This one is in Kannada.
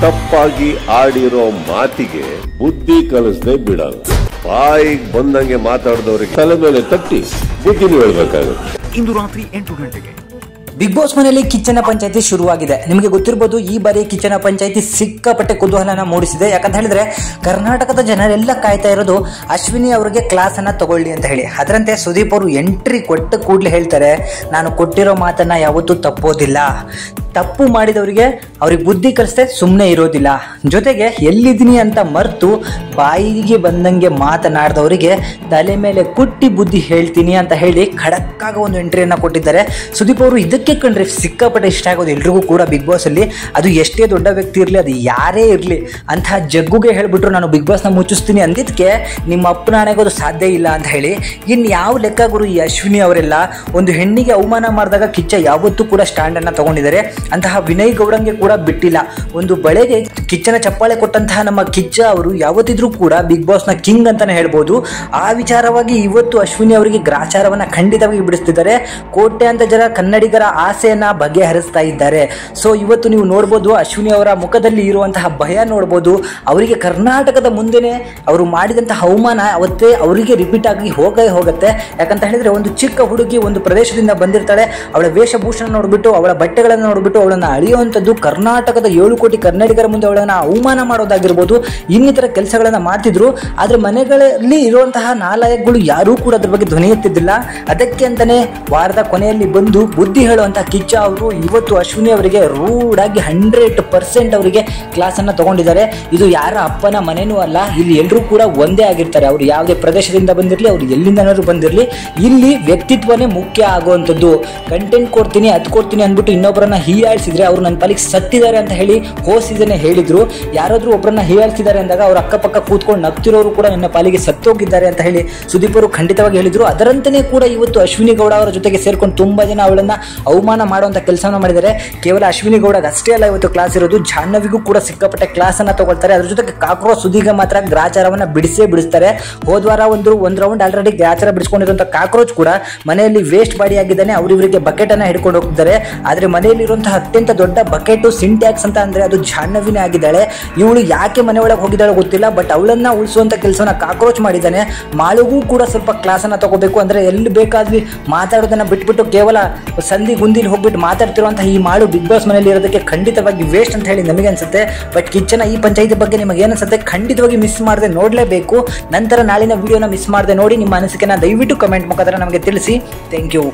ತಪ್ಪಾಗಿ ಆಡಿರೋ ಮಾತಿಗೆ ಬುದ್ಧಿ ಕಲಿಸದೆ ಬಿಡಲ್ಲ. ಬಾಯಿಗೆ ಬಂದಂಗೆ ಮಾತಾಡಿದವರಿಗೆ ತಲೆ ಮೇಲೆ ತಟ್ಟಿ ಬುದ್ಧಿನೂ ಹೇಳ್ಬೇಕಾಗುತ್ತೆ. ಇಂದು ರಾತ್ರಿ 8 ಗಂಟೆಗೆ ಬಿಗ್ ಬಾಸ್ ಮನೆಯಲ್ಲಿ ಕಿಚ್ಚನ ಪಂಚಾಯತಿ ಶುರುವಾಗಿದೆ. ನಿಮಗೆ ಗೊತ್ತಿರಬಹುದು, ಈ ಬಾರಿ ಕಿಚ್ಚನ ಪಂಚಾಯತಿ ಸಿಕ್ಕಾಪಟ್ಟೆ ಕುತೂಹಲನ ಮೂಡಿಸಿದೆ. ಯಾಕಂತ ಹೇಳಿದ್ರೆ ಕರ್ನಾಟಕದ ಜನರೆಲ್ಲ ಕಾಯ್ತಾ ಇರೋದು ಅಶ್ವಿನಿ ಅವರಿಗೆ ಕ್ಲಾಸ್ ಅನ್ನ ತಗೊಳ್ಳಿ ಅಂತ ಹೇಳಿ. ಅದರಂತೆ ಸುದೀಪ್ ಅವರು ಎಂಟ್ರಿ ಕೊಟ್ಟ ಕೂಡಲೇ ಹೇಳ್ತಾರೆ, ನಾನು ಕೊಟ್ಟಿರೋ ಮಾತನ್ನ ಯಾವತ್ತೂ ತಪ್ಪೋದಿಲ್ಲ, ತಪ್ಪು ಮಾಡಿದವರಿಗೆ ಅವ್ರಿಗೆ ಬುದ್ಧಿ ಕಲಿಸ್ದೆ ಸುಮ್ಮನೆ ಇರೋದಿಲ್ಲ, ಜೊತೆಗೆ ಎಲ್ಲಿದ್ದೀನಿ ಅಂತ ಮರೆತು ಬಾಯಿಗೆ ಬಂದಂಗೆ ಮಾತನಾಡಿದವರಿಗೆ ತಲೆ ಮೇಲೆ ಕುಟ್ಟಿ ಬುದ್ಧಿ ಹೇಳ್ತೀನಿ ಅಂತ ಹೇಳಿ ಖಡಕ್ಕಾಗ ಒಂದು ಎಂಟ್ರಿಯನ್ನು ಕೊಟ್ಟಿದ್ದಾರೆ. ಸುದೀಪ್ ಅವರು ಇದಕ್ಕೆ ಕಂಡ್ರೆ ಸಿಕ್ಕಾಪಟ್ಟೆ ಇಷ್ಟ ಆಗೋದು ಎಲ್ರಿಗೂ ಕೂಡ ಬಿಗ್ ಬಾಸ್ ಅಲ್ಲಿ. ಅದು ಎಷ್ಟೇ ದೊಡ್ಡ ವ್ಯಕ್ತಿ ಇರಲಿ, ಅದು ಯಾರೇ ಇರಲಿ, ಅಂತಹ ಜಗ್ಗುಗೆ ಹೇಳ್ಬಿಟ್ರು ನಾನು ಬಿಗ್ ಬಾಸ್ನ ಮುಚ್ಚಿಸ್ತೀನಿ ಅಂದಿದ್ದಕ್ಕೆ ನಿಮ್ಮ ಅಪ್ಪನ ಆನೆಗೋದು ಸಾಧ್ಯ ಇಲ್ಲ ಅಂತ ಹೇಳಿ. ಇನ್ನು ಯಾವ ಲೆಕ್ಕ ಗುರು ಈ ಅಶ್ವಿನಿ ಅವರೆಲ್ಲ? ಒಂದು ಹೆಣ್ಣಿಗೆ ಅವಮಾನ ಮಾಡಿದಾಗ ಕಿಚ್ಚ ಯಾವತ್ತೂ ಕೂಡ ಸ್ಟ್ಯಾಂಡ್ ಅನ್ನ ತಗೊಂಡಿದ್ದಾರೆ. ಅಂತಹ ವಿನಯ್ ಗೌಡಂಗೆ ಕೂಡ ಬಿಟ್ಟಿಲ್ಲ. ಒಂದು ಬಳೆಗೆ ಕಿಚ್ಚನ ಚಪ್ಪಾಳೆ ಕೊಟ್ಟಂತಹ ನಮ್ಮ ಕಿಚ್ಚ ಅವರು ಯಾವತ್ತಿದ್ರೂ ಕೂಡ ಬಿಗ್ ಬಾಸ್ ನ ಕಿಂಗ್ ಅಂತಾನೆ ಹೇಳ್ಬೋದು. ಆ ವಿಚಾರವಾಗಿ ಇವತ್ತು ಅಶ್ವಿನಿ ಅವರಿಗೆ ಗ್ರಾಚಾರವನ್ನ ಖಂಡಿತವಾಗಿ ಬಿಡಿಸ್ತಿದ್ದಾರೆ. ಕೋಟ್ಯಾಂತರ ಜನ ಕನ್ನಡಿಗರ ಆಸೆಯನ್ನ ಬಗೆಹರಿಸ್ತಾ ಇದ್ದಾರೆ. ಸೊ ಇವತ್ತು ನೀವು ನೋಡ್ಬೋದು, ಅಶ್ವಿನಿ ಅವರ ಮುಖದಲ್ಲಿ ಇರುವಂತಹ ಭಯ ನೋಡ್ಬೋದು. ಅವರಿಗೆ ಕರ್ನಾಟಕದ ಮುಂದೆನೆ ಅವರು ಮಾಡಿದಂತಹ ಅವಮಾನ ಅವತ್ತೇ ಅವರಿಗೆ ರಿಪೀಟ್ ಆಗಿ ಹೋಗುತ್ತೆ. ಯಾಕಂತ ಹೇಳಿದ್ರೆ ಒಂದು ಚಿಕ್ಕ ಹುಡುಗಿ ಒಂದು ಪ್ರದೇಶದಿಂದ ಬಂದಿರ್ತಾಳೆ, ಅವಳ ವೇಷಭೂಷಣ ನೋಡ್ಬಿಟ್ಟು, ಅವಳ ಬಟ್ಟೆಗಳನ್ನು ನೋಡ್ಬಿಟ್ಟು ಅವಳನ್ನ ಅಳಿಯುವಂಥದ್ದು, ಕರ್ನಾಟಕದ 7 ಕೋಟಿ ಕನ್ನಡಿಗರ ಮುಂದೆ ಅವಳನ್ನ ಅವಮಾನ ಮಾಡೋದಾಗಿರ್ಬೋದು, ಇನ್ನಿತರ ಕೆಲಸಗಳನ್ನ ಮಾಡ್ತಿದ್ರು. ಆದ್ರೆ ಮನೆಗಳಲ್ಲಿ ಇರುವಂತಹ ನಾಲಾಯಕ್ಗಳು ಯಾರೂ ಕೂಡ ಅದ್ರ ಬಗ್ಗೆ ಧ್ವನಿ ಎತ್ತಿದ್ದಿಲ್ಲ. ಅದಕ್ಕೆ ಅಂತಾನೆ ವಾರದ ಕೊನೆಯಲ್ಲಿ ಬಂದು ಬುದ್ಧಿ ಹೇಳುವಂತಹ ಕಿಚ್ಚ ಅವರು ಇವತ್ತು ಅಶ್ವಿನಿ ಅವರಿಗೆ ರೂಢಾಗಿ 100% ಅವರಿಗೆ ಕ್ಲಾಸ್ ಅನ್ನ ತಗೊಂಡಿದ್ದಾರೆ. ಇದು ಯಾರ ಅಪ್ಪನ ಮನೆನೂ ಅಲ್ಲ, ಇಲ್ಲಿ ಎಲ್ಲರೂ ಕೂಡ ಒಂದೇ ಆಗಿರ್ತಾರೆ. ಅವ್ರು ಯಾವುದೇ ಪ್ರದೇಶದಿಂದ ಬಂದಿರಲಿ, ಅವ್ರು ಎಲ್ಲಿಂದನಾದ್ರು ಬಂದಿರಲಿ, ಇಲ್ಲಿ ವ್ಯಕ್ತಿತ್ವನೇ ಮುಖ್ಯ ಆಗುವಂಥದ್ದು. ಕಂಟೆಂಟ್ ಕೊಡ್ತೀನಿ, ಅದು ಕೊಡ್ತೀನಿ ಅಂದ್ಬಿಟ್ಟು ಇನ್ನೊಬ್ಬರನ್ನ ಹೀಯಾಳಿಸಿದ್ರೆ ಅವ್ರು ನನ್ನ ಪಾಲಿಗೆ ಸತ್ತಿದ್ದಾರೆ ಅಂತ ಹೇಳಿ ಹೋಸಿದನೆ ಹೇಳಿದ್ರು. ಯಾರಾದ್ರೂ ಒಬ್ಬರನ್ನ ಹೀಯಾಳಿಸಿದ್ದಾರೆ ಅಂದಾಗ ಅವ್ರ ಅಕ್ಕಪಕ್ಕ ಕೂತ್ಕೊಂಡು ನಗ್ತಿರೋರು ಕೂಡ ನನ್ನ ಪಾಲಿಗೆ ಸತ್ತೋಗಿದ್ದಾರೆ ಅಂತ ಹೇಳಿ ಸುದೀಪ್ ಅವರು ಖಂಡಿತವಾಗಿ ಹೇಳಿದ್ರು. ಅದರಂತೆಯೇ ಕೂಡ ಇವತ್ತು ಅಶ್ವಿನಿ ಗೌಡ ಅವರ ಜೊತೆಗೆ ಸೇರ್ಕೊಂಡು ತುಂಬಾ ಜನ ಅವಳನ್ನ ಅವಮಾನ ಮಾಡುವಂತ ಕೆಲಸವನ್ನ ಮಾಡಿದ್ದಾರೆ. ಕೇವಲ ಅಶ್ವಿನಿ ಗೌಡಗೆ ಅಷ್ಟೇ ಅಲ್ಲ ಇವತ್ತು ಕ್ಲಾಸ್ ಇರೋದು, ಜಾಹ್ನವಿಗೂ ಕೂಡ ಸಿಕ್ಕಾಪಟ್ಟೆ ಕ್ಲಾಸ್ ಅನ್ನ ತಗೊಳ್ತಾರೆ. ಅದ್ರ ಜೊತೆಗೆ ಕಾಕ್ರೋಚ್ ಸುದೀಗೆ ಮಾತ್ರ ಗ್ರಾಚಾರವನ್ನ ಬಿಡಿಸ್ತಾರೆ. ಹೋದ್ವಾರ ಒಂದು ರೌಂಡ್ ಆಲ್ರೆಡಿ ಗ್ರಾಚಾರ ಬಿಡಿಸ್ಕೊಂಡಿರುವಂತ ಕಾಕ್ರೋಚ್ ಕೂಡ ಮನೆಯಲ್ಲಿ ವೇಸ್ಟ್ ಬಾಡಿ ಆಗಿದ್ದಾನೆ. ಇವರಿಗೆ ಬಕೆಟ್ ಅನ್ನ ಹಿಡ್ಕೊಂಡು ಹೋಗ್ತಾರೆ. ಆದ್ರೆ ಮನೆಯಲ್ಲಿ ಇರುವಂತಹ ಅತ್ಯಂತ ದೊಡ್ಡ ಬಕೆಟ್ ಸಿಂಟ್ಯಾಕ್ಸ್ ಅಂತ ಅಂದ್ರೆ ಅದು ಜಾಹ್ನವಿನೇ ಆಗಿದ್ದಾಳೆ. ಇವಳು ಯಾಕೆ ಮನೆ ಒಳಗೆ ಹೋಗಿದ್ದಾಳೆ ಗೊತ್ತಿಲ್ಲ, ಬಟ್ ಅವಳನ್ನ ಉಳಿಸುವಂತ ಕೆಲಸವನ್ನ ಕಾಕ್ರೋಚ್ ಮಾಡಿದ್ದಾನೆ. ಮಾಳುಗೂ ಕೂಡ ಸ್ವಲ್ಪ ಕ್ಲಾಸ್ ಅನ್ನ ತಗೋಬೇಕು. ಅಂದ್ರೆ ಎಲ್ಲಿ ಬೇಕಾದ್ವಿ ಮಾತಾಡೋದನ್ನ ಬಿಟ್ಬಿಟ್ಟು ಕೇವಲ ಸಂಧಿ ಗುಂದಿಲಿ ಹೋಗ್ಬಿಟ್ಟು ಮಾತಾಡ್ತಿರುವಂತಹ ಈ ಮಾಳು ಬಿಗ್ ಬಾಸ್ ಮನೆಯಲ್ಲಿ ಇರೋದಕ್ಕೆ ಖಂಡಿತವಾಗಿ ವೇಸ್ಟ್ ಅಂತ ಹೇಳಿ ನಮಗೆ ಅನ್ಸುತ್ತೆ. ಬಟ್ ಕಿಚ್ಚನ ಈ ಪಂಚಾಯಿತಿ ಬಗ್ಗೆ ನಿಮಗೆ ಏನನ್ಸುತ್ತೆ? ಖಂಡಿತವಾಗಿ ಮಿಸ್ ಮಾಡದೆ ನೋಡ್ಲೇಬೇಕು. ನಂತರ ನಾಳಿನ ವಿಡಿಯೋನ ಮಿಸ್ ಮಾಡದೆ ನೋಡಿ. ನಿಮ್ಮ ಅನಿಸಿಕೆನ ದಯವಿಟ್ಟು ಕಮೆಂಟ್ ಮುಖಾಂತರ ನಮಗೆ ತಿಳಿಸಿ. Thank you.